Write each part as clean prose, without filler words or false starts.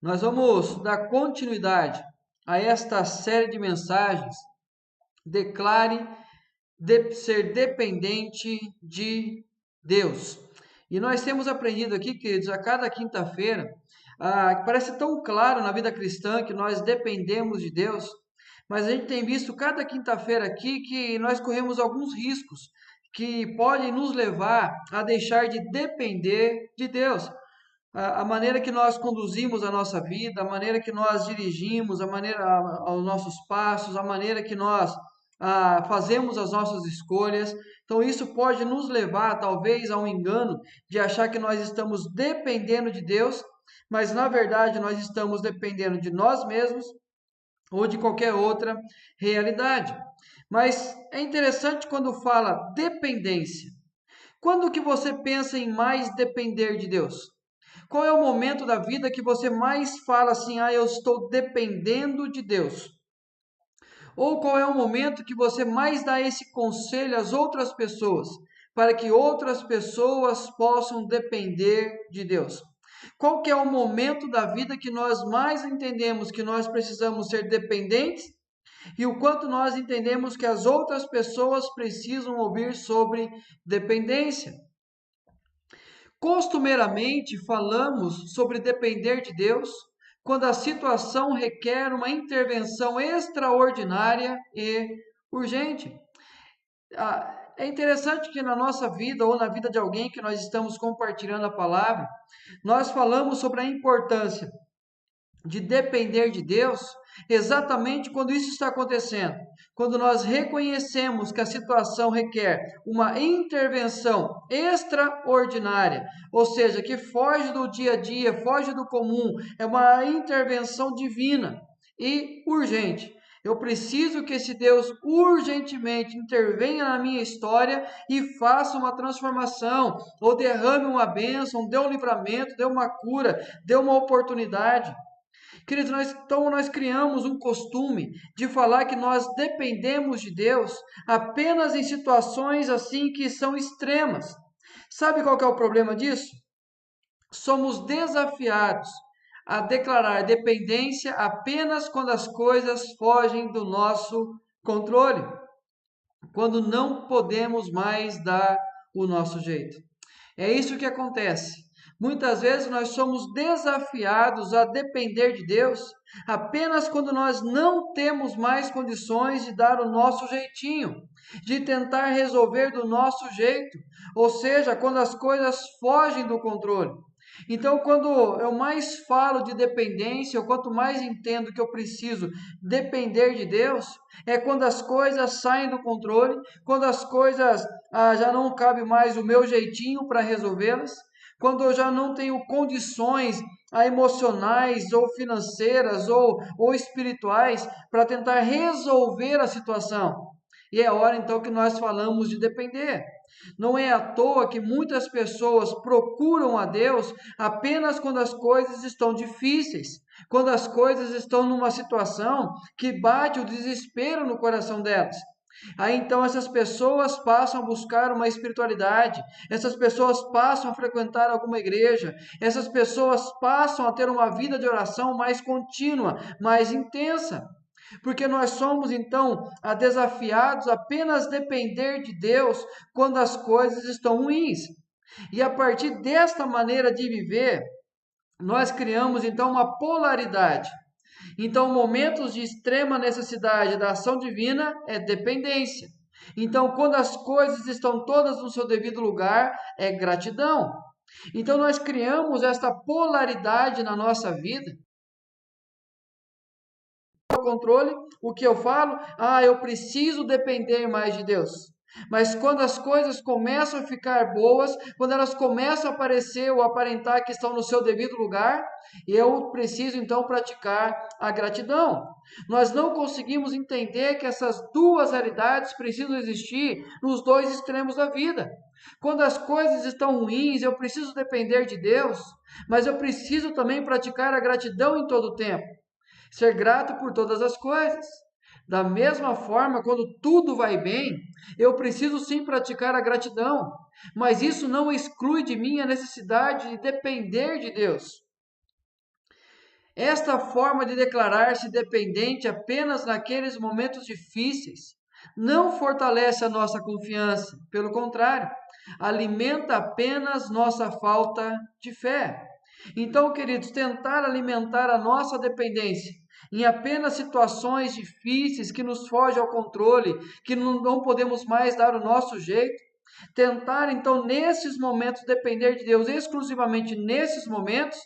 Nós vamos dar continuidade a esta série de mensagens. Declare ser dependente de Deus. E nós temos aprendido aqui, queridos, a cada quinta-feira, parece tão claro na vida cristã que nós dependemos de Deus, mas a gente tem visto cada quinta-feira aqui que nós corremos alguns riscos que podem nos levar a deixar de depender de Deus. A maneira que nós conduzimos a nossa vida, a maneira que nós dirigimos, aos nossos passos, a maneira que nós fazemos as nossas escolhas. Então, isso pode nos levar, talvez, a um engano de achar que nós estamos dependendo de Deus, mas na verdade nós estamos dependendo de nós mesmos ou de qualquer outra realidade. Mas é interessante quando fala dependência. Quando que você pensa em mais depender de Deus? Qual é o momento da vida que você mais fala assim, eu estou dependendo de Deus? Ou qual é o momento que você mais dá esse conselho às outras pessoas, para que outras pessoas possam depender de Deus? Qual que é o momento da vida que nós mais entendemos que nós precisamos ser dependentes e o quanto nós entendemos que as outras pessoas precisam ouvir sobre dependência? Costumeiramente falamos sobre depender de Deus quando a situação requer uma intervenção extraordinária e urgente. É interessante que na nossa vida ou na vida de alguém que nós estamos compartilhando a palavra, nós falamos sobre a importância de depender de Deus exatamente quando isso está acontecendo. Quando nós reconhecemos que a situação requer uma intervenção extraordinária, ou seja, que foge do dia a dia, foge do comum, é uma intervenção divina e urgente. Eu preciso que esse Deus urgentemente intervenha na minha história e faça uma transformação, ou derrame uma bênção, dê um livramento, dê uma cura, dê uma oportunidade. Queridos, nós criamos um costume de falar que nós dependemos de Deus apenas em situações assim que são extremas. Sabe qual que é o problema disso? Somos desafiados a declarar dependência apenas quando as coisas fogem do nosso controle, quando não podemos mais dar o nosso jeito. É isso que acontece. Muitas vezes nós somos desafiados a depender de Deus apenas quando nós não temos mais condições de dar o nosso jeitinho, de tentar resolver do nosso jeito, ou seja, quando as coisas fogem do controle. Então, quando eu mais falo de dependência, ou quanto mais entendo que eu preciso depender de Deus, é quando as coisas saem do controle, quando as coisas já não cabe mais o meu jeitinho para resolvê-las, quando eu já não tenho condições emocionais ou financeiras ou espirituais para tentar resolver a situação. E é hora então que nós falamos de depender. Não é à toa que muitas pessoas procuram a Deus apenas quando as coisas estão difíceis, quando as coisas estão numa situação que bate o desespero no coração delas. Aí então essas pessoas passam a buscar uma espiritualidade, essas pessoas passam a frequentar alguma igreja, essas pessoas passam a ter uma vida de oração mais contínua, mais intensa. Porque nós somos então desafiados a apenas depender de Deus quando as coisas estão ruins. E a partir desta maneira de viver, nós criamos então uma polaridade. Então, momentos de extrema necessidade da ação divina é dependência. Então, quando as coisas estão todas no seu devido lugar, é gratidão. Então, nós criamos esta polaridade na nossa vida. O controle, o que eu falo? Eu preciso depender mais de Deus. Mas quando as coisas começam a ficar boas, quando elas começam a aparecer ou aparentar que estão no seu devido lugar, eu preciso então praticar a gratidão. Nós não conseguimos entender que essas duas realidades precisam existir nos dois extremos da vida. Quando as coisas estão ruins, eu preciso depender de Deus, mas eu preciso também praticar a gratidão em todo o tempo. Ser grato por todas as coisas. Da mesma forma, quando tudo vai bem, eu preciso sim praticar a gratidão, mas isso não exclui de mim a necessidade de depender de Deus. Esta forma de declarar-se dependente apenas naqueles momentos difíceis não fortalece a nossa confiança, pelo contrário, alimenta apenas nossa falta de fé. Então, queridos, tentar alimentar a nossa dependência em apenas situações difíceis que nos fogem ao controle, que não podemos mais dar o nosso jeito, tentar então nesses momentos depender de Deus exclusivamente nesses momentos,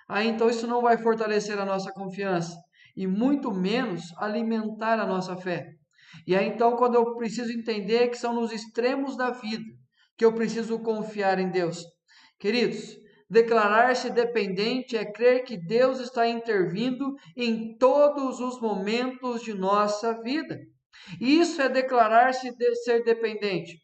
aí então isso não vai fortalecer a nossa confiança e muito menos alimentar a nossa fé. E aí então quando eu preciso entender que são nos extremos da vida que eu preciso confiar em Deus. Queridos, declarar-se dependente é crer que Deus está intervindo em todos os momentos de nossa vida. Isso é declarar-se de ser dependente.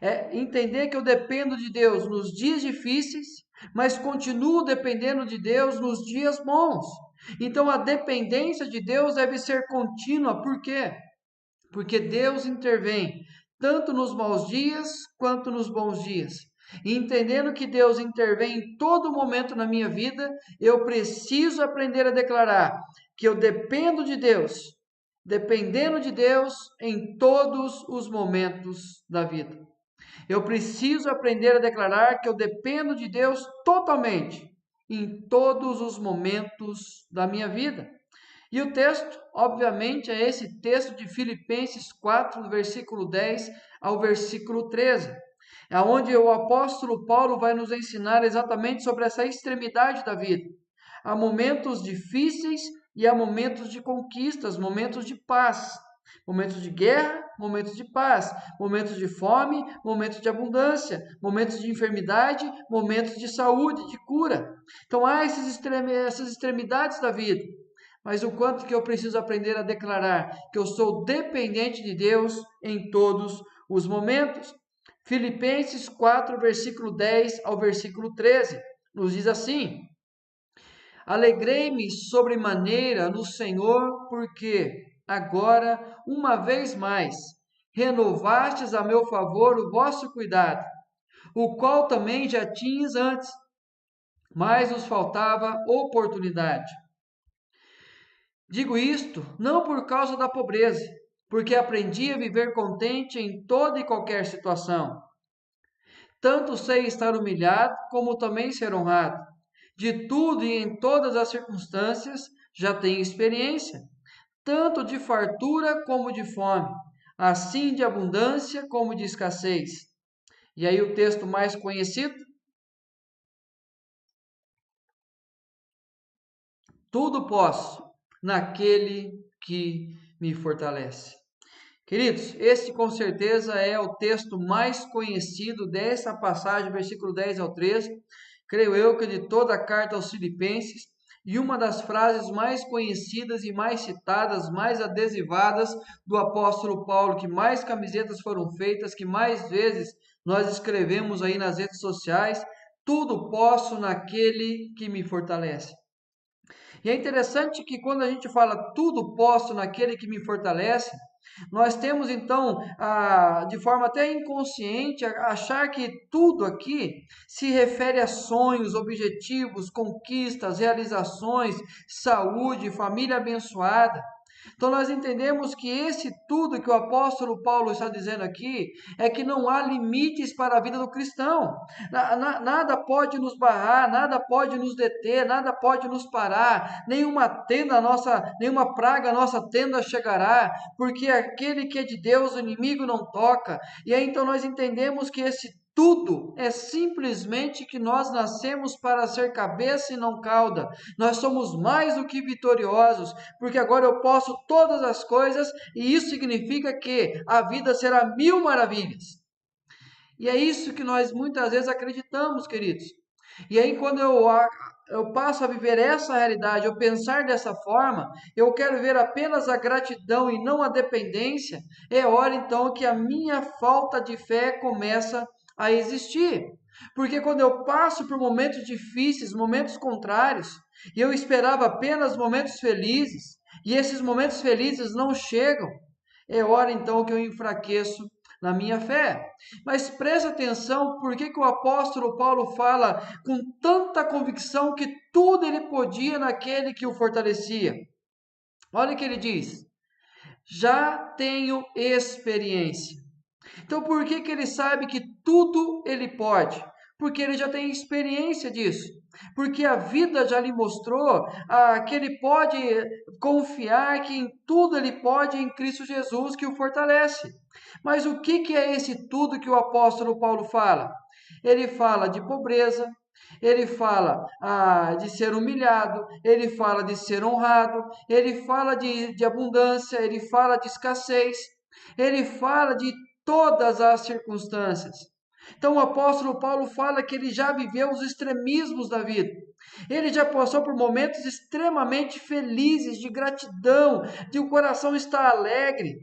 É entender que eu dependo de Deus nos dias difíceis, mas continuo dependendo de Deus nos dias bons. Então a dependência de Deus deve ser contínua, por quê? Porque Deus intervém tanto nos maus dias quanto nos bons dias. E entendendo que Deus intervém em todo momento na minha vida, eu preciso aprender a declarar que eu dependo de Deus, dependendo de Deus em todos os momentos da vida. Eu preciso aprender a declarar que eu dependo de Deus totalmente em todos os momentos da minha vida. E o texto, obviamente, é esse texto de Filipenses 4, do versículo 10 ao versículo 13, é onde o apóstolo Paulo vai nos ensinar exatamente sobre essa extremidade da vida. Há momentos difíceis e há momentos de conquistas, momentos de paz. Momentos de guerra, momentos de paz, momentos de fome, momentos de abundância, momentos de enfermidade, momentos de saúde, de cura. Então há essas extremidades da vida. Mas o quanto que eu preciso aprender a declarar que eu sou dependente de Deus em todos os momentos. Filipenses 4, versículo 10 ao versículo 13, nos diz assim: Alegrei-me sobremaneira no Senhor, porque agora, uma vez mais, renovastes a meu favor o vosso cuidado, o qual também já tinhas antes, mas nos faltava oportunidade. Digo isto não por causa da pobreza, porque aprendi a viver contente em toda e qualquer situação. Tanto sei estar humilhado, como também ser honrado. De tudo e em todas as circunstâncias já tenho experiência, tanto de fartura como de fome, assim de abundância como de escassez. E aí o texto mais conhecido: tudo posso naquele que me fortalece. Queridos, este com certeza é o texto mais conhecido dessa passagem, versículo 10 ao 13. Creio eu que de toda a carta aos Filipenses, e uma das frases mais conhecidas e mais citadas, mais adesivadas do apóstolo Paulo, que mais camisetas foram feitas, que mais vezes nós escrevemos aí nas redes sociais: tudo posso naquele que me fortalece. E é interessante que quando a gente fala tudo posso naquele que me fortalece, nós temos então, de forma até inconsciente, achar que tudo aqui se refere a sonhos, objetivos, conquistas, realizações, saúde, família abençoada. Então nós entendemos que esse tudo que o apóstolo Paulo está dizendo aqui é que não há limites para a vida do cristão. Nada pode nos barrar, nada pode nos deter, nada pode nos parar. Nenhuma praga a nossa tenda chegará, porque aquele que é de Deus o inimigo não toca. E aí então nós entendemos que esse tudo é simplesmente que nós nascemos para ser cabeça e não cauda. Nós somos mais do que vitoriosos, porque agora eu posso todas as coisas, e isso significa que a vida será mil maravilhas. E é isso que nós muitas vezes acreditamos, queridos. E aí, quando eu passo a viver essa realidade, eu pensar dessa forma, eu quero ver apenas a gratidão e não a dependência, é hora então que a minha falta de fé começa a existir. Porque quando eu passo por momentos difíceis, momentos contrários, e eu esperava apenas momentos felizes, e esses momentos felizes não chegam, é hora então que eu enfraqueço na minha fé. Mas presta atenção, por que o apóstolo Paulo fala com tanta convicção que tudo ele podia naquele que o fortalecia. Olha o que ele diz: já tenho experiência. Então, por que ele sabe que tudo ele pode? Porque ele já tem experiência disso. Porque a vida já lhe mostrou que ele pode confiar que em tudo ele pode em Cristo Jesus que o fortalece. Mas o que é esse tudo que o apóstolo Paulo fala? Ele fala de pobreza, ele fala de ser humilhado, ele fala de ser honrado, ele fala de abundância, ele fala de escassez, ele fala de todas as circunstâncias. Então o apóstolo Paulo fala que ele já viveu os extremismos da vida. Ele já passou por momentos extremamente felizes, de gratidão, de o coração estar alegre.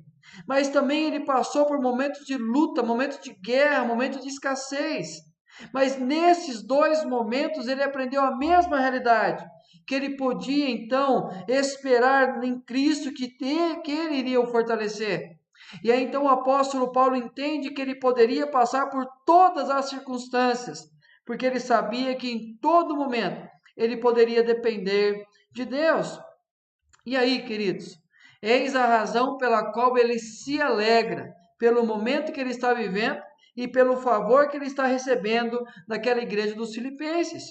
Mas também ele passou por momentos de luta, momentos de guerra, momentos de escassez. Mas nesses dois momentos ele aprendeu a mesma realidade, que ele podia então esperar em Cristo que ele iria o fortalecer. E aí então o apóstolo Paulo entende que ele poderia passar por todas as circunstâncias, porque ele sabia que em todo momento ele poderia depender de Deus. E aí, queridos, eis a razão pela qual ele se alegra, pelo momento que ele está vivendo e pelo favor que ele está recebendo daquela igreja dos Filipenses.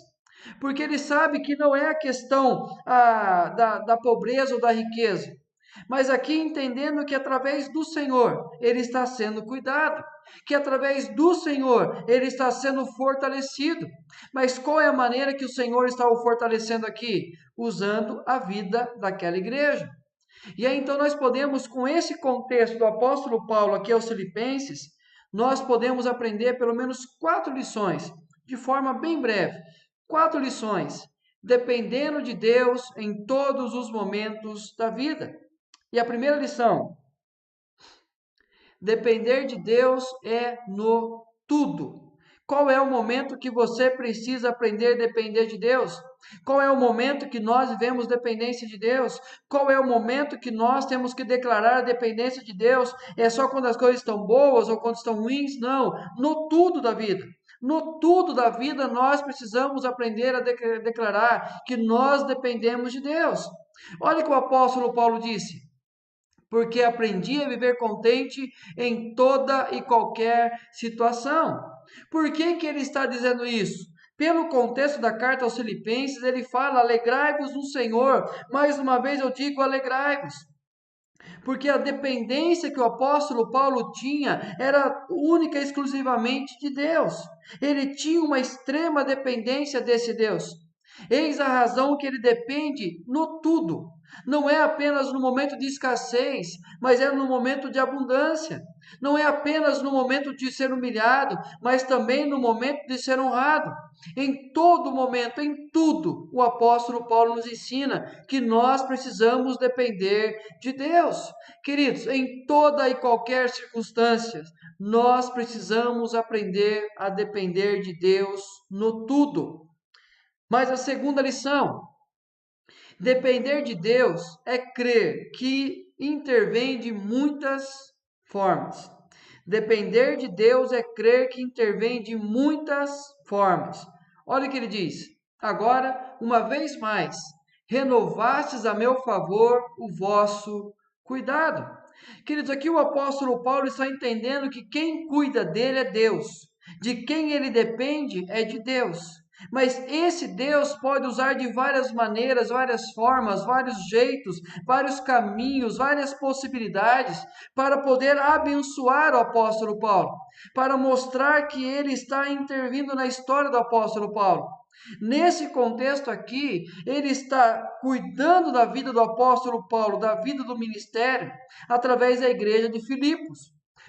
Porque ele sabe que não é a questão da pobreza ou da riqueza, mas aqui entendendo que através do Senhor ele está sendo cuidado, que através do Senhor ele está sendo fortalecido. Mas qual é a maneira que o Senhor está o fortalecendo aqui? Usando a vida daquela igreja. E aí então nós podemos, com esse contexto do apóstolo Paulo aqui aos Filipenses, nós podemos aprender pelo menos 4 lições, de forma bem breve. 4 lições, dependendo de Deus em todos os momentos da vida. E a primeira lição: depender de Deus é no tudo. Qual é o momento que você precisa aprender a depender de Deus? Qual é o momento que nós vivemos dependência de Deus? Qual é o momento que nós temos que declarar a dependência de Deus? É só quando as coisas estão boas ou quando estão ruins? Não, no tudo da vida. No tudo da vida nós precisamos aprender a declarar que nós dependemos de Deus. Olha o que o apóstolo Paulo disse: porque aprendi a viver contente em toda e qualquer situação. Por que ele está dizendo isso? Pelo contexto da carta aos Filipenses, ele fala: alegrai-vos no Senhor. Mais uma vez eu digo: alegrai-vos. Porque a dependência que o apóstolo Paulo tinha era única e exclusivamente de Deus. Ele tinha uma extrema dependência desse Deus. Eis a razão que ele depende no tudo. Não é apenas no momento de escassez, mas é no momento de abundância. Não é apenas no momento de ser humilhado, mas também no momento de ser honrado. Em todo momento, em tudo, o apóstolo Paulo nos ensina que nós precisamos depender de Deus. Queridos, em toda e qualquer circunstância, nós precisamos aprender a depender de Deus no tudo. Mas a segunda lição: depender de Deus é crer que intervém de muitas formas. Depender de Deus é crer que intervém de muitas formas. Olha o que ele diz: agora, uma vez mais, renovastes a meu favor o vosso cuidado. Queridos, aqui o apóstolo Paulo está entendendo que quem cuida dele é Deus, de quem ele depende é de Deus. Mas esse Deus pode usar de várias maneiras, várias formas, vários jeitos, vários caminhos, várias possibilidades para poder abençoar o apóstolo Paulo, para mostrar que ele está intervindo na história do apóstolo Paulo. Nesse contexto aqui, ele está cuidando da vida do apóstolo Paulo, da vida do ministério, através da igreja de Filipos.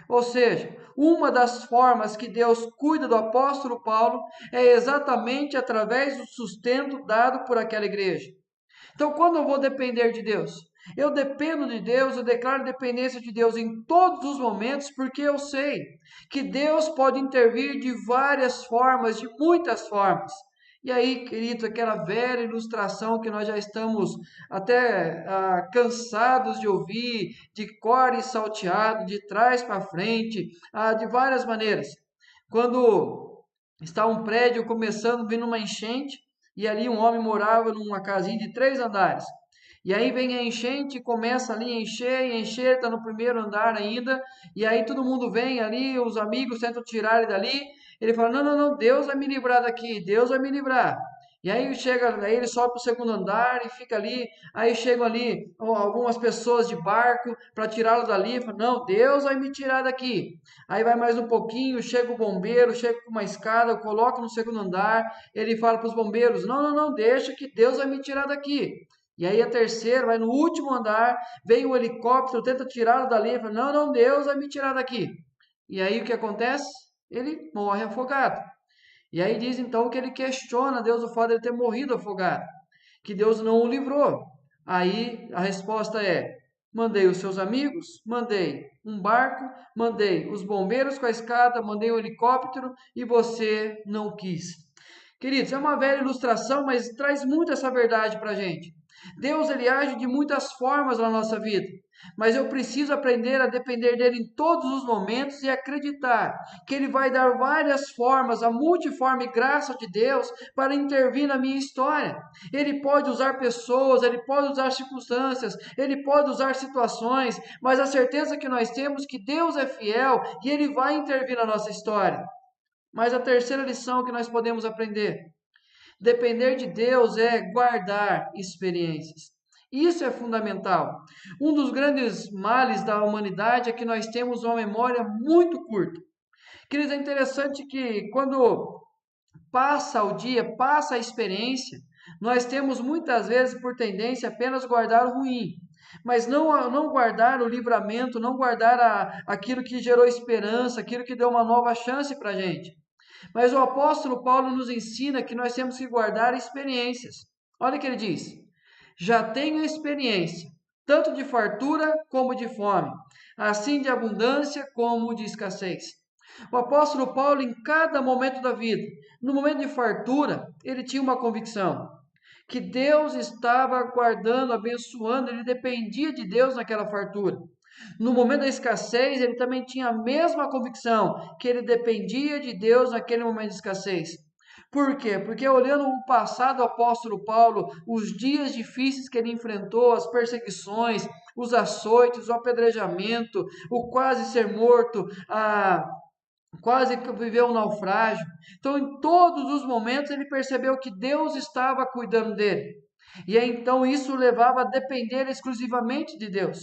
Ou seja, uma das formas que Deus cuida do apóstolo Paulo é exatamente através do sustento dado por aquela igreja. Então, quando eu vou depender de Deus? Eu dependo de Deus, eu declaro dependência de Deus em todos os momentos, porque eu sei que Deus pode intervir de várias formas, de muitas formas. E aí, queridos, aquela velha ilustração que nós já estamos até cansados de ouvir, de cor e salteado, de trás para frente, de várias maneiras. Quando está um prédio começando, vindo uma enchente, e ali um homem morava numa casinha de 3 andares. E aí vem a enchente, começa ali a encher, está no primeiro andar ainda, e aí todo mundo vem ali, os amigos tentam tirar ele dali, ele fala, não, não, não, Deus vai me livrar daqui, Deus vai me livrar. E aí chega, aí ele sobe para o segundo andar e fica ali, aí chegam ali algumas pessoas de barco para tirá-lo dali, fala, não, Deus vai me tirar daqui. Aí vai mais um pouquinho, chega o bombeiro, chega com uma escada, coloca no segundo andar, ele fala para os bombeiros, não, não, não, deixa que Deus vai me tirar daqui. E aí a terceira, vai no último andar, vem o helicóptero, tenta tirá-lo dali, fala, não, não, Deus vai me tirar daqui. E aí o que acontece? Ele morre afogado. E aí diz então que ele questiona Deus o fato de ele ter morrido afogado, que Deus não o livrou. Aí a resposta é: mandei os seus amigos, mandei um barco, mandei os bombeiros com a escada, mandei um helicóptero e você não quis. Queridos, é uma velha ilustração, mas traz muito essa verdade para a gente. Deus ele age de muitas formas na nossa vida, mas eu preciso aprender a depender dele em todos os momentos e acreditar que ele vai dar várias formas, a multiforme graça de Deus para intervir na minha história. Ele pode usar pessoas, ele pode usar circunstâncias, ele pode usar situações, mas a certeza que nós temos é que Deus é fiel e ele vai intervir na nossa história. Mas a terceira lição que nós podemos aprender: depender de Deus é guardar experiências. Isso é fundamental. Um dos grandes males da humanidade é que nós temos uma memória muito curta. Queridos, é interessante que quando passa o dia, passa a experiência, nós temos muitas vezes por tendência apenas guardar o ruim, mas não guardar o livramento, não guardar aquilo que gerou esperança, aquilo que deu uma nova chance para a gente. Mas o apóstolo Paulo nos ensina que nós temos que guardar experiências. Olha o que ele diz: já tenho experiência, tanto de fartura como de fome, assim de abundância como de escassez. O apóstolo Paulo, em cada momento da vida, no momento de fartura, ele tinha uma convicção: que Deus estava guardando, abençoando, ele dependia de Deus naquela fartura. No momento da escassez, ele também tinha a mesma convicção, que ele dependia de Deus naquele momento de escassez. Por quê? Porque olhando o passado do apóstolo Paulo, os dias difíceis que ele enfrentou, as perseguições, os açoites, o apedrejamento, o quase ser morto, quase que viveu um naufrágio. Então, em todos os momentos, ele percebeu que Deus estava cuidando dele. E aí, então isso levava a depender exclusivamente de Deus.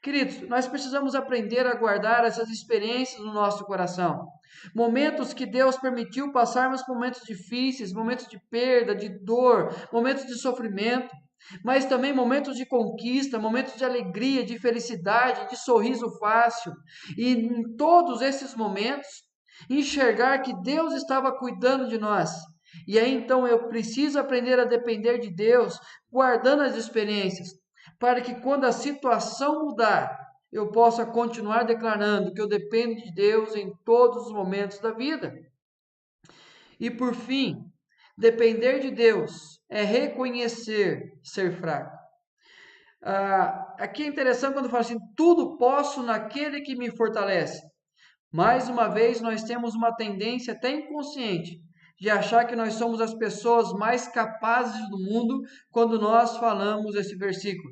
Queridos, nós precisamos aprender a guardar essas experiências no nosso coração. Momentos que Deus permitiu passarmos por momentos difíceis, momentos de perda, de dor, momentos de sofrimento, mas também momentos de conquista, momentos de alegria, de felicidade, de sorriso fácil. E em todos esses momentos, enxergar que Deus estava cuidando de nós. E aí então eu preciso aprender a depender de Deus, guardando as experiências, para que quando a situação mudar, eu possa continuar declarando que eu dependo de Deus em todos os momentos da vida. E por fim, depender de Deus é reconhecer ser fraco. Aqui é interessante quando fala assim: tudo posso naquele que me fortalece. Mais uma vez, nós temos uma tendência até inconsciente de achar que nós somos as pessoas mais capazes do mundo quando nós falamos esse versículo.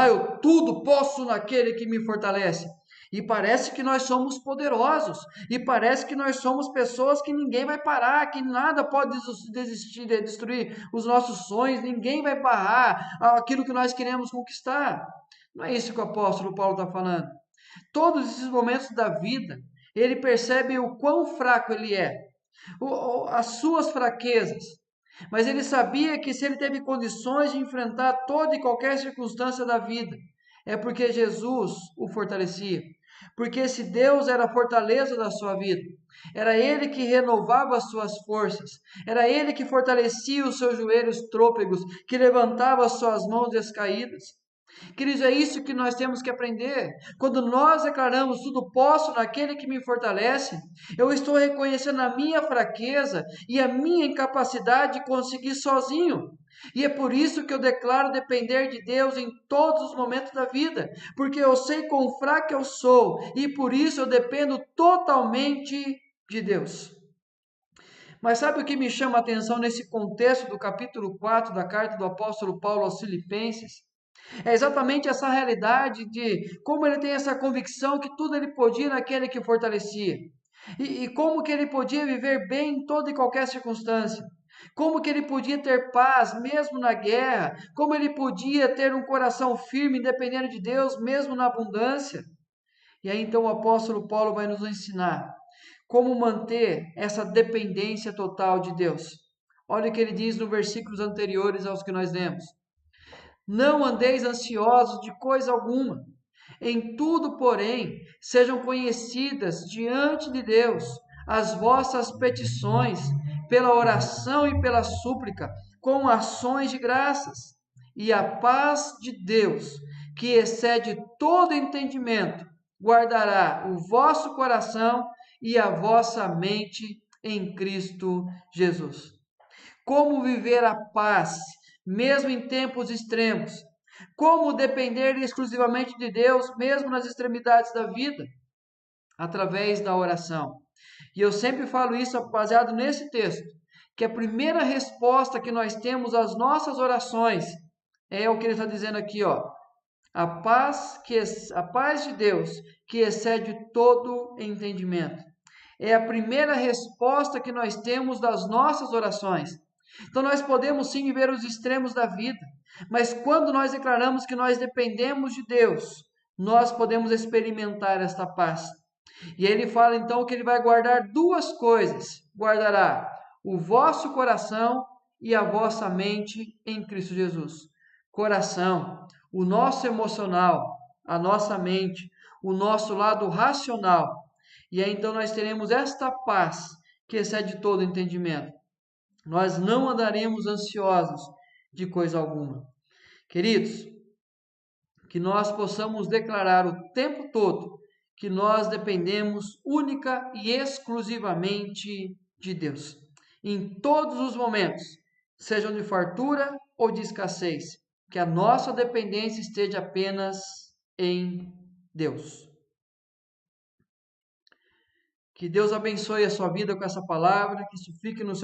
Eu tudo posso naquele que me fortalece. E parece que nós somos poderosos. E parece que nós somos pessoas que ninguém vai parar, que nada pode desistir, destruir os nossos sonhos, ninguém vai barrar aquilo que nós queremos conquistar. Não é isso que o apóstolo Paulo está falando. Todos esses momentos da vida, ele percebe o quão fraco ele é, as suas fraquezas. Mas ele sabia que se ele teve condições de enfrentar toda e qualquer circunstância da vida, é porque Jesus o fortalecia. Porque esse Deus era a fortaleza da sua vida. Era Ele que renovava as suas forças. Era Ele que fortalecia os seus joelhos trôpegos, que levantava as suas mãos descaídas. Queridos, é isso que nós temos que aprender. Quando nós declaramos tudo posso naquele que me fortalece, eu estou reconhecendo a minha fraqueza e a minha incapacidade de conseguir sozinho. E é por isso que eu declaro depender de Deus em todos os momentos da vida, porque eu sei quão fraco eu sou e por isso eu dependo totalmente de Deus. Mas sabe o que me chama a atenção nesse contexto do capítulo 4 da carta do apóstolo Paulo aos Filipenses? É exatamente essa realidade de como ele tem essa convicção que tudo ele podia naquele que o fortalecia. E como que ele podia viver bem em toda e qualquer circunstância. Como que ele podia ter paz mesmo na guerra. Como ele podia ter um coração firme, independente de Deus, mesmo na abundância. E aí então o apóstolo Paulo vai nos ensinar como manter essa dependência total de Deus. Olha o que ele diz nos versículos anteriores aos que nós lemos. Não andeis ansiosos de coisa alguma. Em tudo, porém, sejam conhecidas diante de Deus as vossas petições, pela oração e pela súplica, com ações de graças. E a paz de Deus, que excede todo entendimento, guardará o vosso coração e a vossa mente em Cristo Jesus. Como viver a paz, mesmo em tempos extremos? Como depender exclusivamente de Deus, mesmo nas extremidades da vida? Através da oração. E eu sempre falo isso baseado nesse texto, que a primeira resposta que nós temos às nossas orações é o que ele está dizendo aqui, ó. A paz de Deus, que excede todo entendimento. É a primeira resposta que nós temos das nossas orações. Então nós podemos sim viver os extremos da vida, mas quando nós declaramos que nós dependemos de Deus, nós podemos experimentar esta paz. E ele fala então que ele vai guardar duas coisas: guardará o vosso coração e a vossa mente em Cristo Jesus. Coração, o nosso emocional, a nossa mente, o nosso lado racional. E aí então nós teremos esta paz que excede todo entendimento. Nós não andaremos ansiosos de coisa alguma. Queridos, que nós possamos declarar o tempo todo que nós dependemos única e exclusivamente de Deus. Em todos os momentos, sejam de fartura ou de escassez, que a nossa dependência esteja apenas em Deus. Que Deus abençoe a sua vida com essa palavra, que isso fique no seu